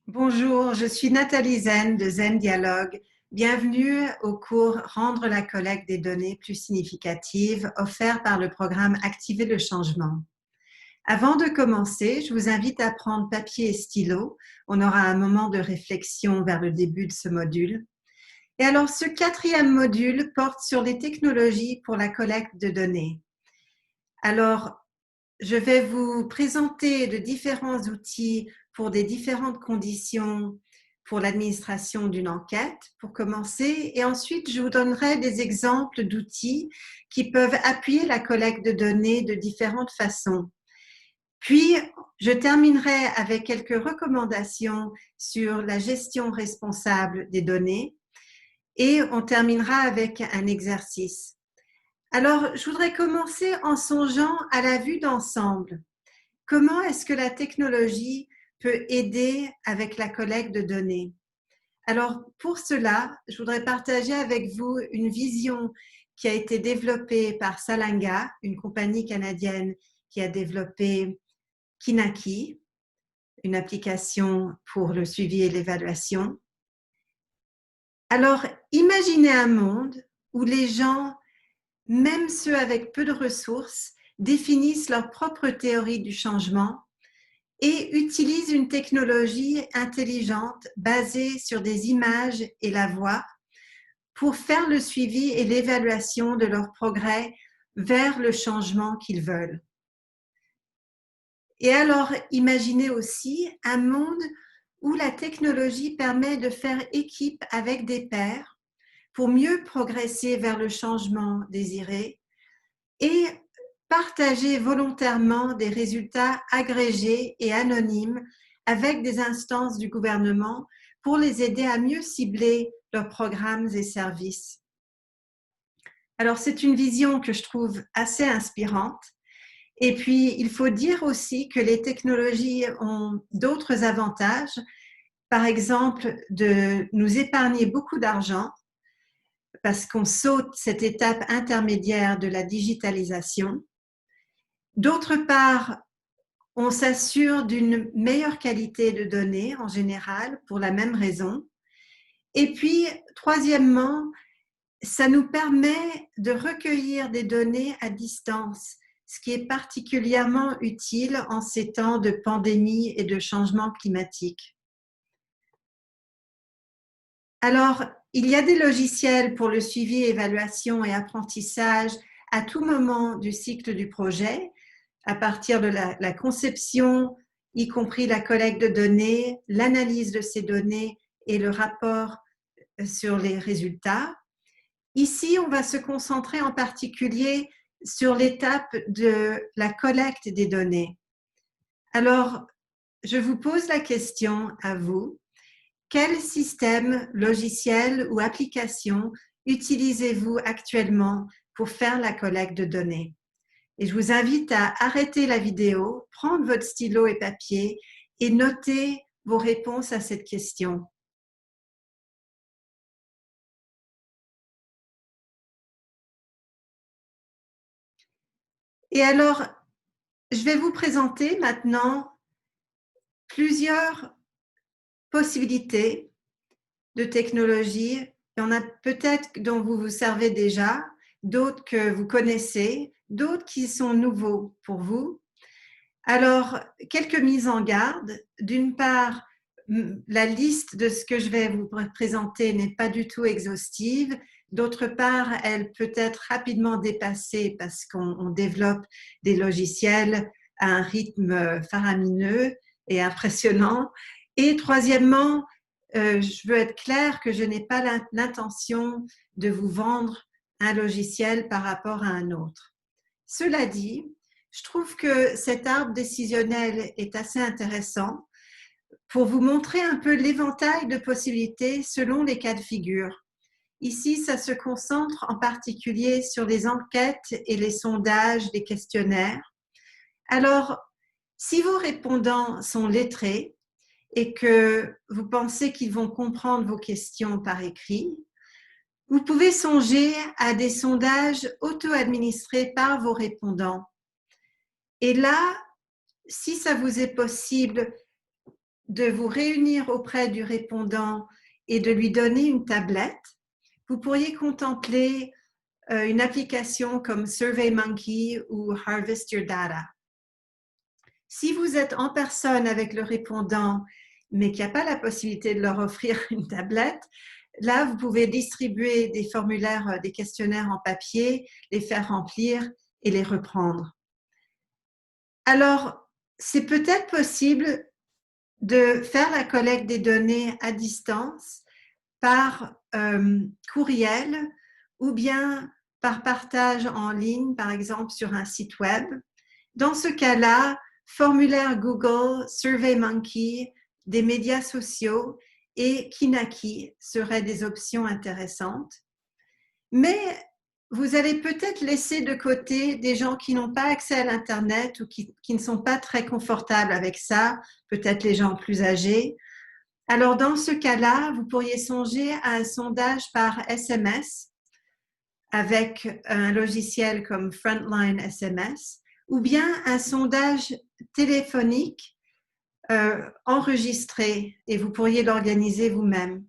Bonjour, je suis Nathalie Zen de Zen Dialogue. Bienvenue au cours Rendre la collecte des données plus significative offert par le programme Activer le changement. Avant de commencer, je vous invite à prendre papier et stylo. On aura un moment de réflexion vers le début de ce module. Et alors, ce quatrième module porte sur les technologies pour la collecte de données. Alors, je vais vous présenter de différents outils pour des différentes conditions pour l'administration d'une enquête, pour commencer, et ensuite je vous donnerai des exemples d'outils qui peuvent appuyer la collecte de données de différentes façons. Puis, je terminerai avec quelques recommandations sur la gestion responsable des données et on terminera avec un exercice. Alors, je voudrais commencer en songeant à la vue d'ensemble. Comment est-ce que la technologie peut aider avec la collecte de données? Alors, pour cela, je voudrais partager avec vous une vision qui a été développée par Salanga, une compagnie canadienne qui a développé Kinaki, une application pour le suivi et l'évaluation. Alors, imaginez un monde où les gens, même ceux avec peu de ressources, définissent leur propre théorie du changement et utilisent une technologie intelligente basée sur des images et la voix pour faire le suivi et l'évaluation de leur progrès vers le changement qu'ils veulent. Et alors, imaginez aussi un monde où la technologie permet de faire équipe avec des pairs pour mieux progresser vers le changement désiré et partager volontairement des résultats agrégés et anonymes avec des instances du gouvernement pour les aider à mieux cibler leurs programmes et services. Alors, c'est une vision que je trouve assez inspirante. Et puis, il faut dire aussi que les technologies ont d'autres avantages. Par exemple, de nous épargner beaucoup d'argent parce qu'on saute cette étape intermédiaire de la digitalisation. D'autre part, on s'assure d'une meilleure qualité de données en général pour la même raison. Et puis, troisièmement, ça nous permet de recueillir des données à distance, ce qui est particulièrement utile en ces temps de pandémie et de changement climatique. Alors, il y a des logiciels pour le suivi, évaluation et apprentissage à tout moment du cycle du projet, à partir de la conception, y compris la collecte de données, l'analyse de ces données et le rapport sur les résultats. Ici, on va se concentrer en particulier sur l'étape de la collecte des données. Alors, je vous pose la question à vous. Quel système, logiciel ou application utilisez-vous actuellement pour faire la collecte de données? Et je vous invite à arrêter la vidéo, prendre votre stylo et papier et noter vos réponses à cette question. Et alors, je vais vous présenter maintenant plusieurs possibilités de technologies. Il y en a peut-être dont vous vous servez déjà, d'autres que vous connaissez, d'autres qui sont nouveaux pour vous. Alors, quelques mises en garde. D'une part, la liste de ce que je vais vous présenter n'est pas du tout exhaustive. D'autre part, elle peut être rapidement dépassée parce qu'on développe des logiciels à un rythme faramineux et impressionnant. Et troisièmement, je veux être claire que je n'ai pas l'intention de vous vendre un logiciel par rapport à un autre. Cela dit, je trouve que cet arbre décisionnel est assez intéressant pour vous montrer un peu l'éventail de possibilités selon les cas de figure. Ici, ça se concentre en particulier sur les enquêtes et les sondages, les questionnaires. Alors, si vos répondants sont lettrés et que vous pensez qu'ils vont comprendre vos questions par écrit, vous pouvez songer à des sondages auto-administrés par vos répondants. Et là, si ça vous est possible, de vous réunir auprès du répondant et de lui donner une tablette, vous pourriez contempler une application comme SurveyMonkey ou Harvest Your Data. Si vous êtes en personne avec le répondant, mais qu'il n'y a pas la possibilité de leur offrir une tablette, là, vous pouvez distribuer des formulaires, des questionnaires en papier, les faire remplir et les reprendre. Alors, c'est peut-être possible de faire la collecte des données à distance par courriel ou bien par partage en ligne, par exemple sur un site web. Dans ce cas-là, formulaire Google, SurveyMonkey, des médias sociaux et Kinaki seraient des options intéressantes. Mais vous allez peut-être laisser de côté des gens qui n'ont pas accès à l'Internet ou qui ne sont pas très confortables avec ça, peut-être les gens plus âgés. Alors, dans ce cas-là, vous pourriez songer à un sondage par SMS avec un logiciel comme Frontline SMS ou bien un sondage téléphonique enregistré et vous pourriez l'organiser vous-même.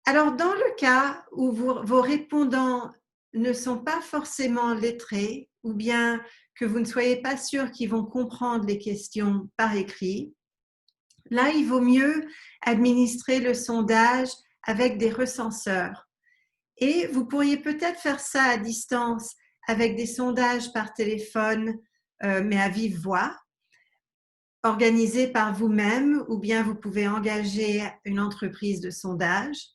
Alors, dans le cas où vos répondants ne sont pas forcément lettrés ou bien que vous ne soyez pas sûr qu'ils vont comprendre les questions par écrit, là, il vaut mieux administrer le sondage avec des recenseurs. Et vous pourriez peut-être faire ça à distance avec des sondages par téléphone, mais à vive voix, organisés par vous-même, ou bien vous pouvez engager une entreprise de sondage.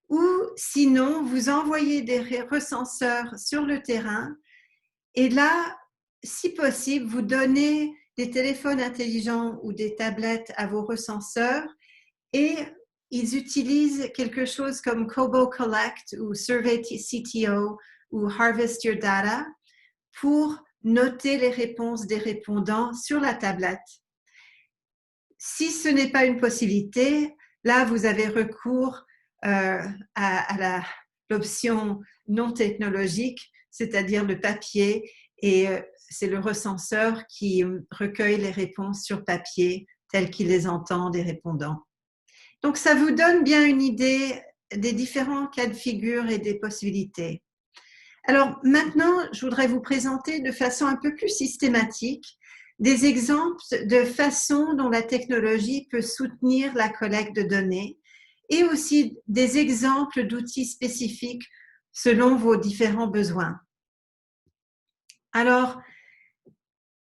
Ou sinon, vous envoyez des recenseurs sur le terrain et là, si possible, vous donnez des téléphones intelligents ou des tablettes à vos recenseurs et ils utilisent quelque chose comme Kobo Collect ou Survey CTO ou Harvest Your Data pour noter les réponses des répondants sur la tablette. Si ce n'est pas une possibilité, là, vous avez recours à l'option non technologique, c'est-à-dire le papier, et c'est le recenseur qui recueille les réponses sur papier telles qu'il les entend des répondants. Donc, ça vous donne bien une idée des différents cas de figure et des possibilités. Alors, maintenant, je voudrais vous présenter de façon un peu plus systématique des exemples de façons dont la technologie peut soutenir la collecte de données et aussi des exemples d'outils spécifiques selon vos différents besoins. Alors,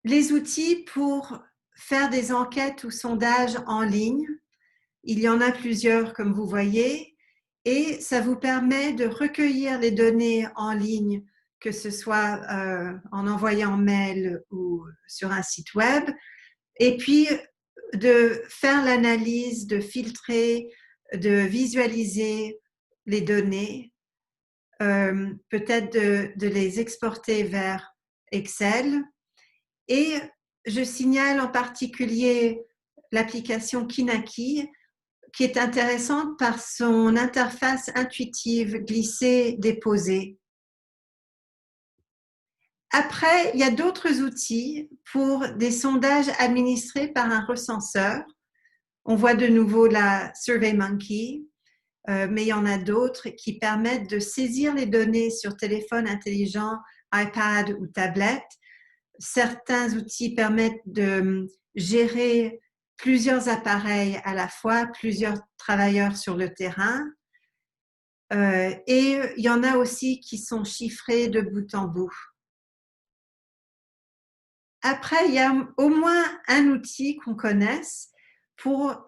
les outils pour faire des enquêtes ou sondages en ligne, il y en a plusieurs comme vous voyez, et ça vous permet de recueillir les données en ligne, que ce soit en envoyant mail ou sur un site web, et puis de faire l'analyse, de filtrer, de visualiser les données, peut-être de les exporter vers Excel. Et je signale en particulier l'application Kinaki, qui est intéressante par son interface intuitive glisser-déposer. Après, il y a d'autres outils pour des sondages administrés par un recenseur. On voit de nouveau la SurveyMonkey, mais il y en a d'autres qui permettent de saisir les données sur téléphone intelligent, iPad ou tablette. Certains outils permettent de gérer plusieurs appareils à la fois, plusieurs travailleurs sur le terrain. Et il y en a aussi qui sont chiffrés de bout en bout. Après, il y a au moins un outil qu'on connaisse pour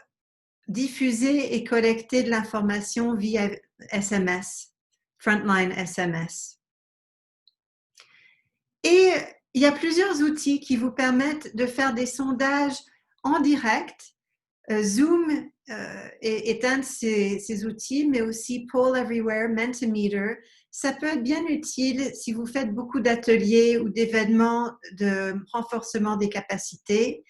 diffuser et collecter de l'information via SMS, Frontline SMS. Et il y a plusieurs outils qui vous permettent de faire des sondages en direct. Zoom est un de ces outils, mais aussi Poll Everywhere, Mentimeter. Ça peut être bien utile si vous faites beaucoup d'ateliers ou d'événements de renforcement des capacités.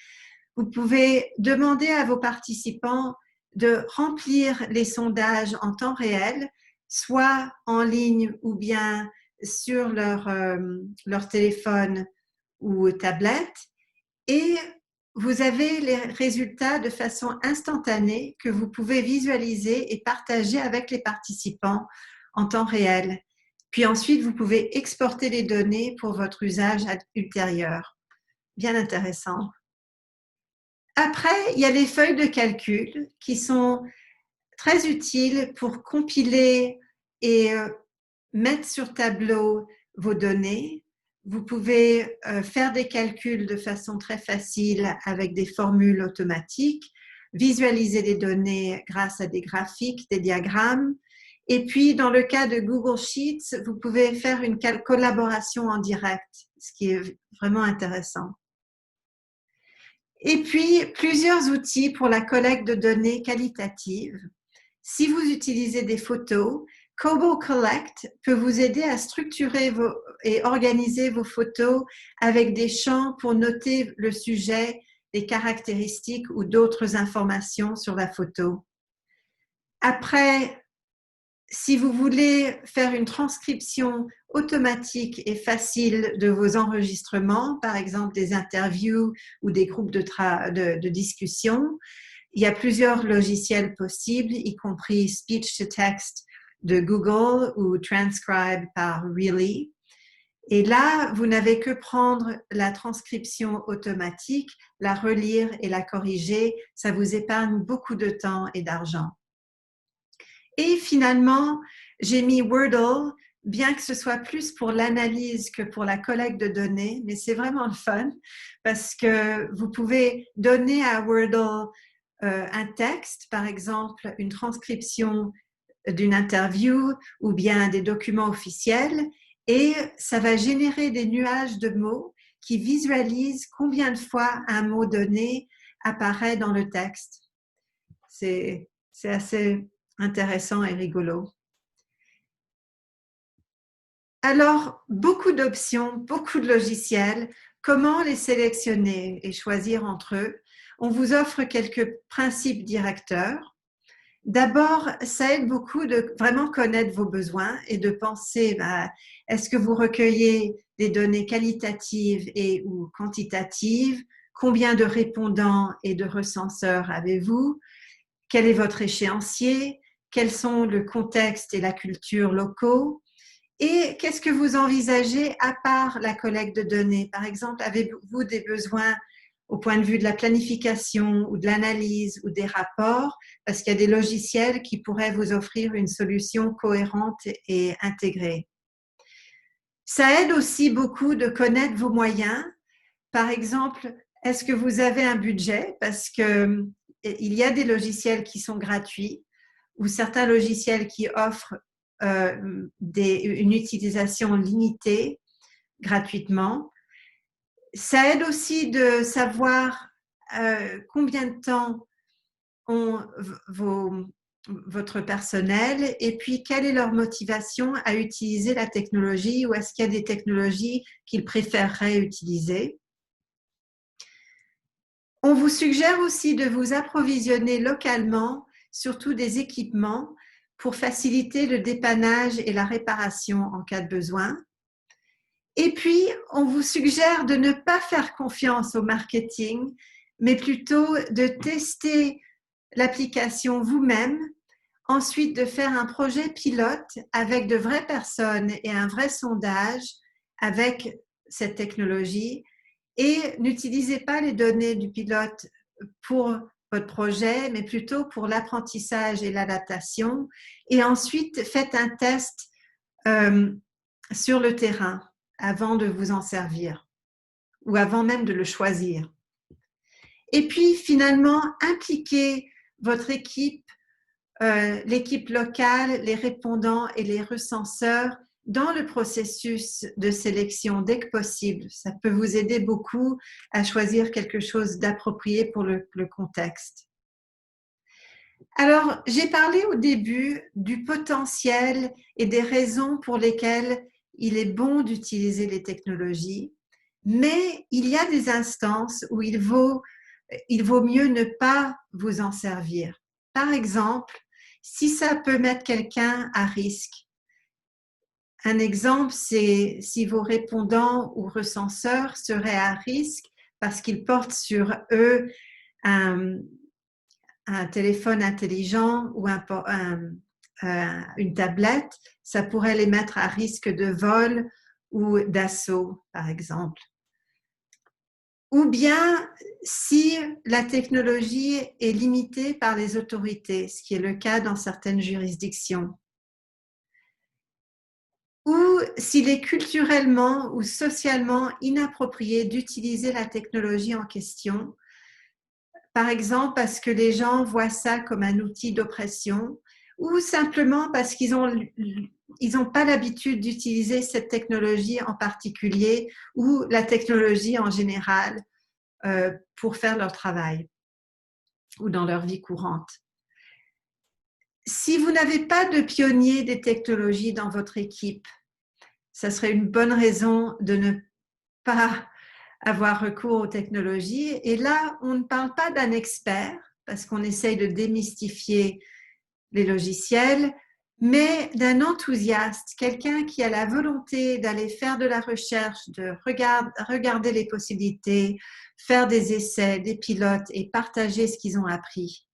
Vous pouvez demander à vos participants de remplir les sondages en temps réel, soit en ligne ou bien sur leur téléphone ou tablette, et vous avez les résultats de façon instantanée que vous pouvez visualiser et partager avec les participants en temps réel. Puis ensuite, vous pouvez exporter les données pour votre usage ultérieur. Bien intéressant. Après, il y a les feuilles de calcul qui sont très utiles pour compiler et mettre sur tableau vos données. Vous pouvez faire des calculs de façon très facile avec des formules automatiques, visualiser les données grâce à des graphiques, des diagrammes. Et puis, dans le cas de Google Sheets, vous pouvez faire une collaboration en direct, ce qui est vraiment intéressant. Et puis, plusieurs outils pour la collecte de données qualitatives. Si vous utilisez des photos, Kobo Collect peut vous aider à structurer et organiser vos photos avec des champs pour noter le sujet, les caractéristiques ou d'autres informations sur la photo. Après, si vous voulez faire une transcription automatique et facile de vos enregistrements, par exemple des interviews ou des groupes de discussion, il y a plusieurs logiciels possibles, y compris Speech to Text de Google ou Transcribe par Really. Et là, vous n'avez que prendre la transcription automatique, la relire et la corriger. Ça vous épargne beaucoup de temps et d'argent. Et finalement, j'ai mis Wordle, bien que ce soit plus pour l'analyse que pour la collecte de données, mais c'est vraiment le fun parce que vous pouvez donner à Wordle un texte, par exemple une transcription d'une interview ou bien des documents officiels, et ça va générer des nuages de mots qui visualisent combien de fois un mot donné apparaît dans le texte. C'est assez intéressant et rigolo. Alors, beaucoup d'options, beaucoup de logiciels. Comment les sélectionner et choisir entre eux? On vous offre quelques principes directeurs. D'abord, ça aide beaucoup de vraiment connaître vos besoins et de penser, est-ce que vous recueillez des données qualitatives et ou quantitatives? Combien de répondants et de recenseurs avez-vous? Quel est votre échéancier? Quels sont le contexte et la culture locaux? Et qu'est-ce que vous envisagez à part la collecte de données? Par exemple, avez-vous des besoins au point de vue de la planification ou de l'analyse ou des rapports? Parce qu'il y a des logiciels qui pourraient vous offrir une solution cohérente et intégrée. Ça aide aussi beaucoup de connaître vos moyens. Par exemple, est-ce que vous avez un budget? Parce qu'il y a des logiciels qui sont gratuits ou certains logiciels qui offrent une utilisation limitée gratuitement. Ça aide aussi de savoir combien de temps ont votre personnel et puis quelle est leur motivation à utiliser la technologie ou est-ce qu'il y a des technologies qu'ils préféreraient utiliser. On vous suggère aussi de vous approvisionner localement, surtout des équipements, pour faciliter le dépannage et la réparation en cas de besoin. Et puis, on vous suggère de ne pas faire confiance au marketing, mais plutôt de tester l'application vous-même, ensuite de faire un projet pilote avec de vraies personnes et un vrai sondage avec cette technologie. Et n'utilisez pas les données du pilote pour votre projet, mais plutôt pour l'apprentissage et l'adaptation. Et ensuite, faites un test sur le terrain avant de vous en servir ou avant même de le choisir. Et puis, finalement, impliquez votre équipe, l'équipe locale, les répondants et les recenseurs dans le processus de sélection dès que possible. Ça peut vous aider beaucoup à choisir quelque chose d'approprié pour le contexte. Alors, j'ai parlé au début du potentiel et des raisons pour lesquelles il est bon d'utiliser les technologies, mais il y a des instances où il vaut mieux ne pas vous en servir. Par exemple, si ça peut mettre quelqu'un à risque. Un exemple, c'est si vos répondants ou recenseurs seraient à risque parce qu'ils portent sur eux un téléphone intelligent ou une tablette, ça pourrait les mettre à risque de vol ou d'assaut, par exemple. Ou bien si la technologie est limitée par les autorités, ce qui est le cas dans certaines juridictions. Ou s'il est culturellement ou socialement inapproprié d'utiliser la technologie en question, par exemple parce que les gens voient ça comme un outil d'oppression, ou simplement parce qu'ils n'ont pas l'habitude d'utiliser cette technologie en particulier ou la technologie en général pour faire leur travail ou dans leur vie courante. Si vous n'avez pas de pionnier des technologies dans votre équipe, ça serait une bonne raison de ne pas avoir recours aux technologies. Et là, on ne parle pas d'un expert, parce qu'on essaye de démystifier les logiciels, mais d'un enthousiaste, quelqu'un qui a la volonté d'aller faire de la recherche, de regarder les possibilités, faire des essais, des pilotes et partager ce qu'ils ont appris.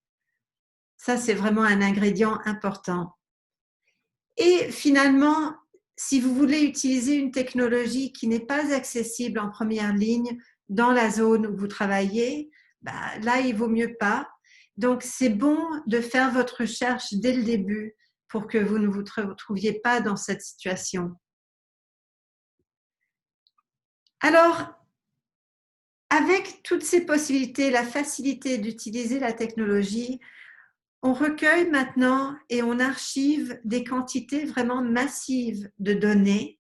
Ça, c'est vraiment un ingrédient important. Et finalement, si vous voulez utiliser une technologie qui n'est pas accessible en première ligne dans la zone où vous travaillez, là, il vaut mieux pas. Donc, c'est bon de faire votre recherche dès le début pour que vous ne vous retrouviez pas dans cette situation. Alors, avec toutes ces possibilités, la facilité d'utiliser la technologie, on recueille maintenant et on archive des quantités vraiment massives de données,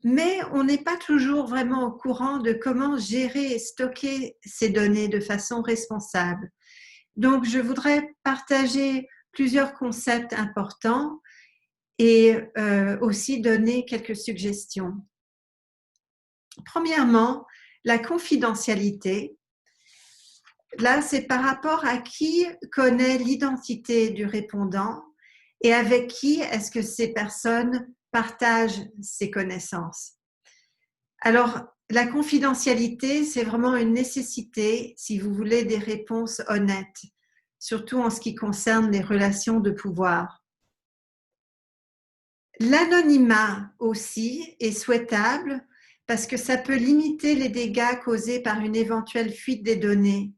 mais on n'est pas toujours vraiment au courant de comment gérer et stocker ces données de façon responsable. Donc, je voudrais partager plusieurs concepts importants et aussi donner quelques suggestions. Premièrement, la confidentialité. Là, c'est par rapport à qui connaît l'identité du répondant et avec qui est-ce que ces personnes partagent ces connaissances. Alors, la confidentialité, c'est vraiment une nécessité si vous voulez des réponses honnêtes, surtout en ce qui concerne les relations de pouvoir. L'anonymat aussi est souhaitable parce que ça peut limiter les dégâts causés par une éventuelle fuite des données.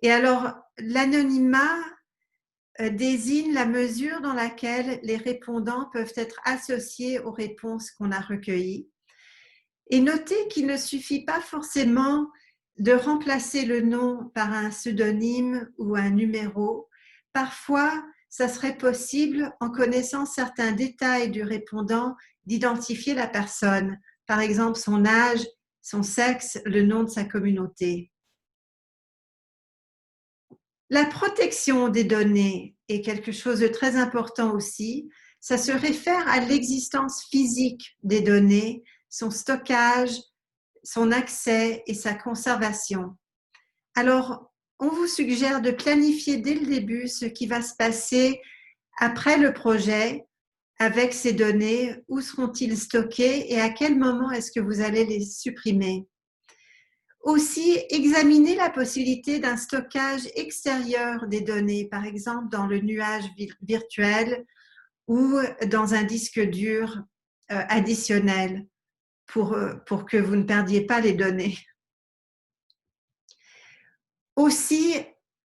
Et alors, l'anonymat désigne la mesure dans laquelle les répondants peuvent être associés aux réponses qu'on a recueillies. Et notez qu'il ne suffit pas forcément de remplacer le nom par un pseudonyme ou un numéro. Parfois, ça serait possible, en connaissant certains détails du répondant, d'identifier la personne, par exemple son âge, son sexe, le nom de sa communauté. La protection des données est quelque chose de très important aussi. Ça se réfère à l'existence physique des données, son stockage, son accès et sa conservation. Alors, on vous suggère de planifier dès le début ce qui va se passer après le projet avec ces données. Où seront-ils stockés et à quel moment est-ce que vous allez les supprimer? Aussi, examiner la possibilité d'un stockage extérieur des données, par exemple dans le nuage virtuel ou dans un disque dur additionnel pour que vous ne perdiez pas les données. Aussi,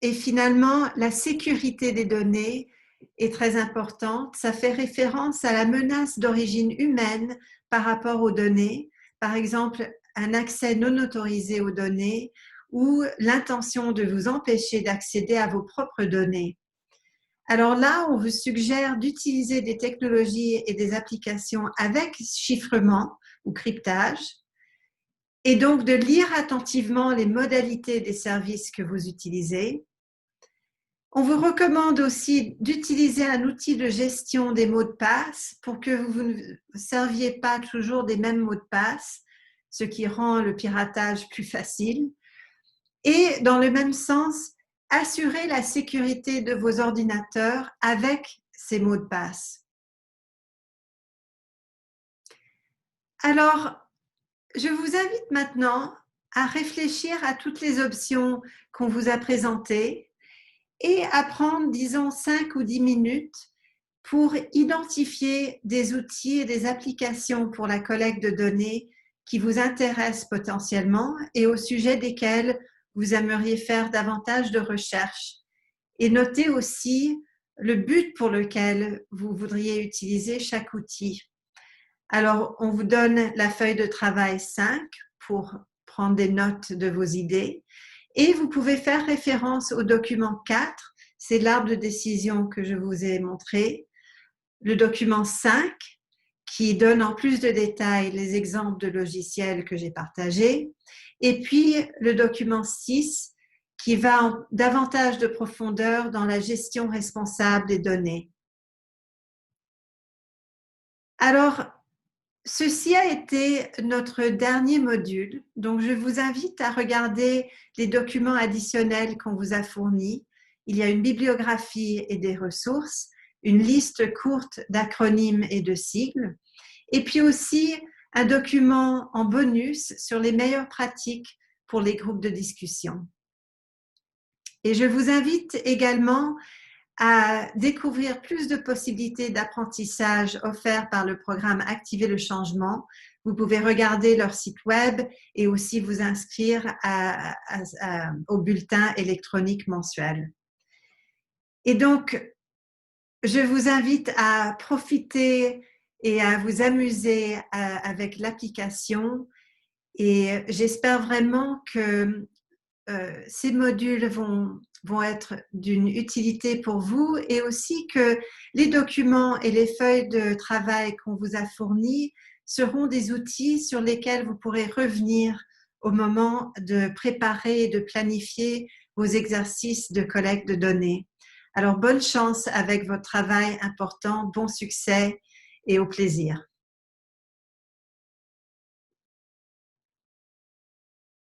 et finalement, la sécurité des données est très importante. Ça fait référence à la menace d'origine humaine par rapport aux données. Par exemple, un accès non autorisé aux données ou l'intention de vous empêcher d'accéder à vos propres données. Alors là, on vous suggère d'utiliser des technologies et des applications avec chiffrement ou cryptage et donc de lire attentivement les modalités des services que vous utilisez. On vous recommande aussi d'utiliser un outil de gestion des mots de passe pour que vous ne serviez pas toujours des mêmes mots de passe, ce qui rend le piratage plus facile. Et dans le même sens, assurer la sécurité de vos ordinateurs avec ces mots de passe. Alors, je vous invite maintenant à réfléchir à toutes les options qu'on vous a présentées et à prendre, disons, 5 ou 10 minutes pour identifier des outils et des applications pour la collecte de données qui vous intéressent potentiellement et au sujet desquels vous aimeriez faire davantage de recherches. Et notez aussi le but pour lequel vous voudriez utiliser chaque outil. Alors, on vous donne la feuille de travail 5 pour prendre des notes de vos idées et vous pouvez faire référence au document 4, c'est l'arbre de décision que je vous ai montré, le document 5 qui donne en plus de détails les exemples de logiciels que j'ai partagés, et puis le document 6 qui va en davantage de profondeur dans la gestion responsable des données. Alors, ceci a été notre dernier module, donc je vous invite à regarder les documents additionnels qu'on vous a fournis. Il y a une bibliographie et des ressources, une liste courte d'acronymes et de sigles, et puis aussi un document en bonus sur les meilleures pratiques pour les groupes de discussion. Et je vous invite également à découvrir plus de possibilités d'apprentissage offertes par le programme Activer le changement. Vous pouvez regarder leur site web et aussi vous inscrire au bulletin électronique mensuel. Et donc, je vous invite à profiter et à vous amuser avec l'application et j'espère vraiment que ces modules vont être d'une utilité pour vous et aussi que les documents et les feuilles de travail qu'on vous a fournis seront des outils sur lesquels vous pourrez revenir au moment de préparer et de planifier vos exercices de collecte de données. Alors, bonne chance avec votre travail important, bon succès et au plaisir.